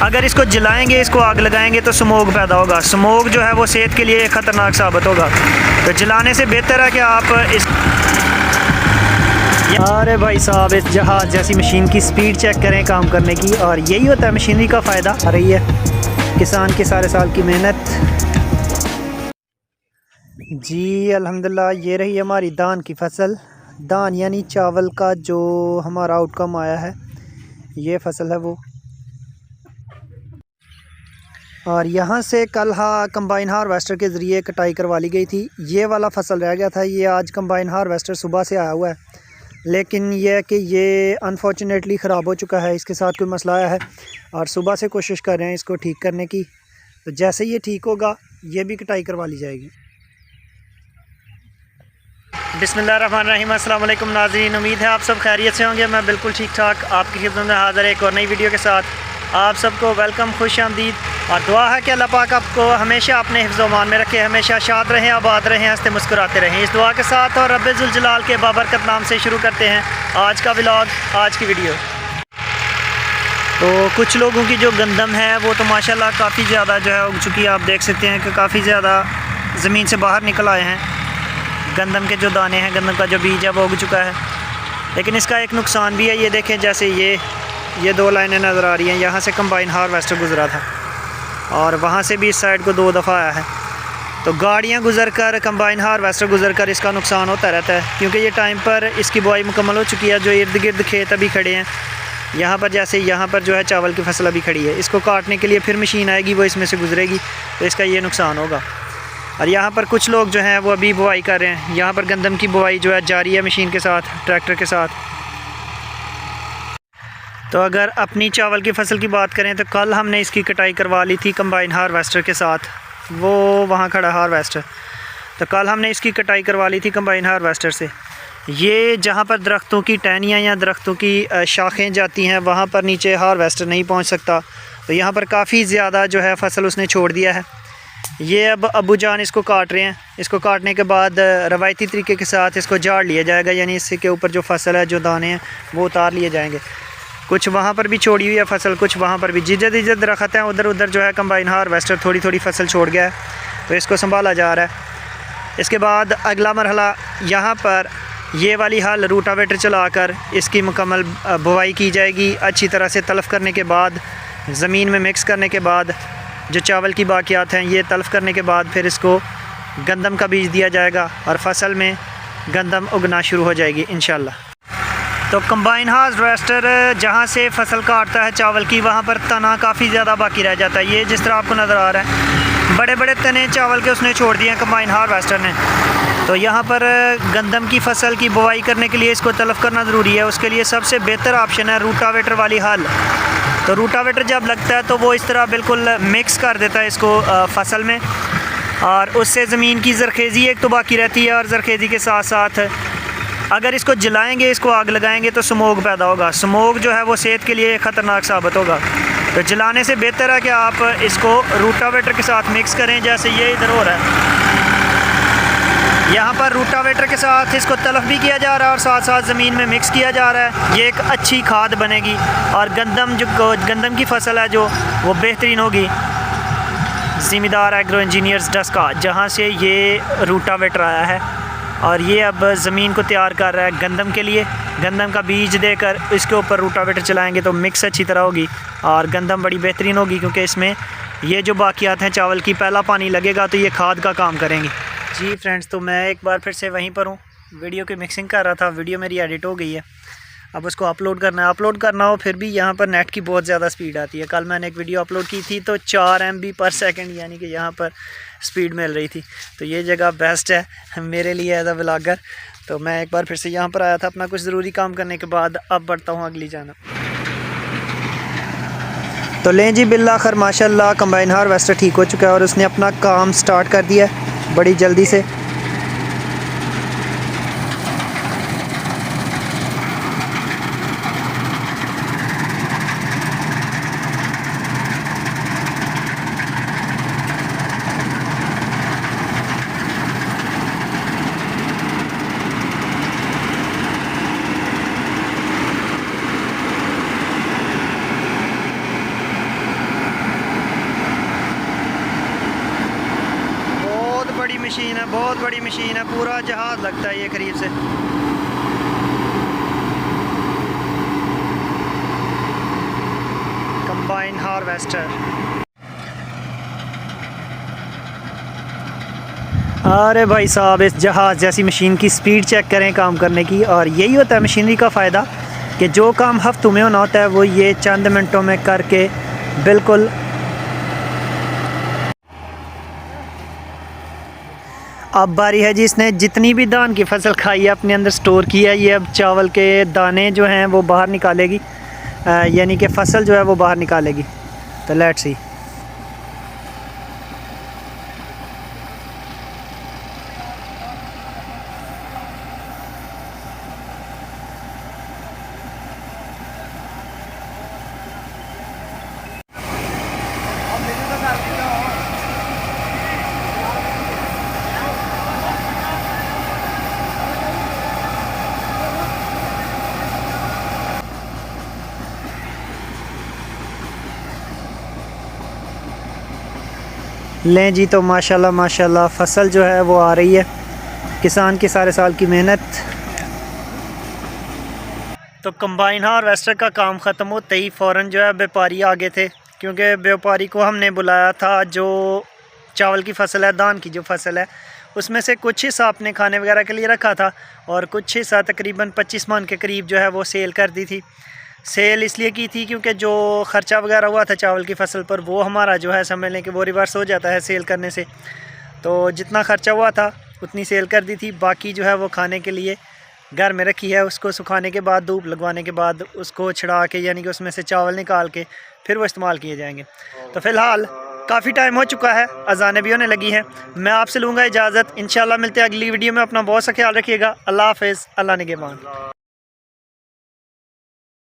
अगर इसको जलाएंगे, इसको आग लगाएंगे तो स्मोक पैदा होगा। स्मोक जो है वो सेहत के लिए ख़तरनाक साबित होगा। तो जलाने से बेहतर है कि आप इस अरे भाई साहब, इस जहाज़ जैसी मशीन की स्पीड चेक करें काम करने की। और यही होता है मशीनरी का फ़ायदा। आ रही है किसान के सारे साल की मेहनत। जी अल्हम्दुलिल्लाह, ये रही हमारी धान की फसल। धान यानी चावल का जो हमारा आउटकम आया है, ये फसल है वो। और यहाँ से कल कंबाइन हार्वेस्टर के ज़रिए कटाई करवा ली गई थी। ये वाला फसल रह गया था, ये आज कंबाइन हार्वेस्टर सुबह से आया हुआ है, लेकिन यह कि ये अनफॉर्चुनेटली ख़राब हो चुका है। इसके साथ कोई मसला आया है और सुबह से कोशिश कर रहे हैं इसको ठीक करने की। तो जैसे ये ठीक होगा, ये भी कटाई करवा ली जाएगी। बिस्मिल्लाहिर्रहमानिर्रहीम। अस्सलाम वालेकुम नाज़रीन, उम्मीद है आप सब खैरियत से होंगे। मैं बिल्कुल ठीक ठाक आपकी खिदमत में हाज़िर एक और नई वीडियो के साथ। आप सबको वेलकम, खुश आमदीद। और दुआ है कि अल्लाह पाक आपको हमेशा अपने हिफ्ज़-ओ-मान में रखे, हमेशा शाद रहें, आबाद रहें, हंसते मुस्कुराते रहें। इस दुआ के साथ और रब्बे ज़ुल जलाल के बाबरकत नाम से शुरू करते हैं आज का व्लॉग, आज की वीडियो। तो कुछ लोगों की जो गंदम है वो तो माशाल्लाह काफ़ी ज़्यादा जो है उग चुकी है। आप देख सकते हैं कि काफ़ी ज़्यादा ज़मीन से बाहर निकल आए हैं। गंदम के जो दाने हैं, गंदम का जो बीज है वो उग चुका है। लेकिन इसका एक नुकसान भी है। ये देखें, जैसे ये दो लाइनें नज़र आ रही हैं। यहाँ से कंबाइन हार्वेस्टर गुज़रा था और वहाँ से भी इस साइड को 2 दफ़ा आया है। तो गाड़ियाँ गुज़र कर, कंबाइन हार्वेस्टर गुज़र कर इसका नुकसान होता रहता है, क्योंकि ये टाइम पर इसकी बुआई मुकम्मल हो चुकी है। जो इर्द गिर्द खेत अभी खड़े हैं, यहाँ पर जैसे यहाँ पर जो है चावल की फसल अभी खड़ी है, इसको काटने के लिए फिर मशीन आएगी, वो इसमें से गुज़रेगी, तो इसका ये नुकसान होगा। और यहाँ पर कुछ लोग जो हैं वो अभी बुआई कर रहे हैं। यहाँ पर गंदम की बुआई जो है जारी है मशीन के साथ, ट्रैक्टर के साथ। तो अगर अपनी चावल की फसल की बात करें तो कल हमने इसकी कटाई करवा ली थी कंबाइन हार्वेस्टर के साथ। वो वहाँ खड़ा हार्वेस्टर। तो कल हमने इसकी कटाई करवा ली थी कंबाइन हार्वेस्टर से। ये जहाँ पर दरख्तों की टहनियाँ या दरख्तों की शाखें जाती हैं, वहाँ पर नीचे हार्वेस्टर नहीं पहुँच सकता। तो यहाँ पर काफ़ी ज़्यादा जो है फसल उसने छोड़ दिया है। ये अब अबू जान इसको काट रहे हैं। इसको काटने के बाद रवायती तरीके के साथ इसको झाड़ लिया जाएगा, यानी इसके के ऊपर जो फसल है, जो दाने हैं, वो उतार लिए जाएंगे। कुछ वहाँ पर भी छोड़ी हुई है फसल, कुछ वहाँ पर भी। जिधर दरख्त हैं उधर उधर जो है कंबाइन हार्वेस्टर थोड़ी थोड़ी फसल छोड़ गया है, तो इसको संभाला जा रहा है। इसके बाद अगला मरहला, यहाँ पर ये वाली हल रूटावेटर चलाकर इसकी मुकम्मल बुआई की जाएगी। अच्छी तरह से तलफ़ करने के बाद, ज़मीन में मिक्स करने के बाद, जो चावल की बाकियात हैं ये तलफ़ करने के बाद फिर इसको गंदम का बीज दिया जाएगा और फसल में गंदम उगना शुरू हो जाएगी इंशाल्लाह। तो कंबाइन हार्वेस्टर जहाँ से फसल काटता है चावल की, वहाँ पर तना काफ़ी ज़्यादा बाकी रह जाता है। ये जिस तरह आपको नज़र आ रहा है, बड़े बड़े तने चावल के उसने छोड़ दिए हैं कंबाइन हार्वेस्टर ने। तो यहाँ पर गंदम की फसल की बुआई करने के लिए इसको तलफ़ करना ज़रूरी है। उसके लिए सबसे बेहतर ऑप्शन है रूटावेटर वाली हल। तो रूटावेटर जब लगता है तो वो इस तरह बिल्कुल मिक्स कर देता है इसको फसल में, और उससे ज़मीन की ज़रखेज़ी एक तो बाकी रहती है, और ज़रखेज़ी के साथ साथ अगर इसको जलाएंगे, इसको आग लगाएंगे तो स्मोक पैदा होगा। स्मोक जो है वो सेहत के लिए ख़तरनाक साबित होगा। तो जलाने से बेहतर है कि आप इसको रूटावेटर के साथ मिक्स करें, जैसे ये इधर हो रहा है। यहाँ पर रूटावेटर के साथ इसको तलफ़ भी किया जा रहा है और साथ साथ ज़मीन में मिक्स किया जा रहा है। ये एक अच्छी खाद बनेगी और गंदम की फसल है जो वो बेहतरीन होगी। ज़िम्मेदार एग्रो इंजीनियर्स डस्का, जहाँ से ये रूटावेटर आया है, और ये अब ज़मीन को तैयार कर रहा है गंदम के लिए। गंदम का बीज देकर इसके ऊपर रूटावेटर चलाएंगे तो मिक्स अच्छी तरह होगी और गंदम बड़ी बेहतरीन होगी, क्योंकि इसमें ये जो बाकियात हैं चावल की, पहला पानी लगेगा तो ये खाद का काम करेंगे। जी फ्रेंड्स, तो मैं एक बार फिर से वहीं पर हूँ। वीडियो की मिक्सिंग कर रहा था, वीडियो मेरी एडिट हो गई है। अब उसको अपलोड करना हो फिर भी यहाँ पर नेट की बहुत ज़्यादा स्पीड आती है। कल मैंने एक वीडियो अपलोड की थी तो 4 MB पर सेकंड यानी कि यहाँ पर स्पीड मिल रही थी। तो ये जगह बेस्ट है मेरे लिए एज अ व्लॉगर। तो मैं एक बार फिर से यहाँ पर आया था अपना कुछ ज़रूरी काम करने के बाद। अब बढ़ता हूँ अगली जानब। तो लें जी, बिल्ला खैर माशाल्लाह कंबाइन हार्वेस्टर ठीक हो चुका है और उसने अपना काम स्टार्ट कर दिया है बड़ी जल्दी से। मशीन है, बहुत बड़ी मशीन है, पूरा जहाज़ लगता है ये करीब से। Combine harvester. अरे भाई साहब, इस जहाज़ जैसी मशीन की स्पीड चेक करें काम करने की। और यही होता है मशीनरी का फ़ायदा कि जो काम हफ्तों में होना होता है वो ये चंद मिनटों में करके बिल्कुल। अब बारी है जी, इसने जितनी भी धान की फसल खाई है अपने अंदर स्टोर की है, ये अब चावल के दाने जो हैं वो बाहर निकालेगी, यानी कि फसल जो है वो बाहर निकालेगी। तो लेट्स सी। लें जी, तो माशाल्लाह माशाल्लाह फसल जो है वो आ रही है, किसान की सारे साल की मेहनत। तो कंबाइन हार्वेस्टर का काम ख़त्म होते ही फ़ौरन जो है व्यापारी आगे थे, क्योंकि व्यापारी को हमने बुलाया था। जो चावल की फसल है, धान की जो फसल है, उसमें से कुछ हिस्सा अपने खाने वगैरह के लिए रखा था और कुछ हिस्सा तकरीबन 25 मन के करीब जो है वो सेल कर दी थी। सेल इसलिए की थी क्योंकि जो ख़र्चा वगैरह हुआ था चावल की फसल पर, वो हमारा जो है समझ लें कि वो रिवर्स हो जाता है सेल करने से। तो जितना ख़र्चा हुआ था उतनी सेल कर दी थी, बाकी जो है वो खाने के लिए घर में रखी है। उसको सुखाने के बाद, धूप लगवाने के बाद, उसको छिड़ा के यानी कि उसमें से चावल निकाल के फिर वो इस्तेमाल किए जाएंगे। तो फ़िलहाल काफ़ी टाइम हो चुका है, अज़ानें भी होने लगी हैं। मैं आपसे लूँगा इजाज़त, इंशाल्लाह मिलते हैं अगली वीडियो में। अपना बहुत सा ख्याल रखिएगा। अल्लाह हाफ़िज़, अल्लाह निगहबान।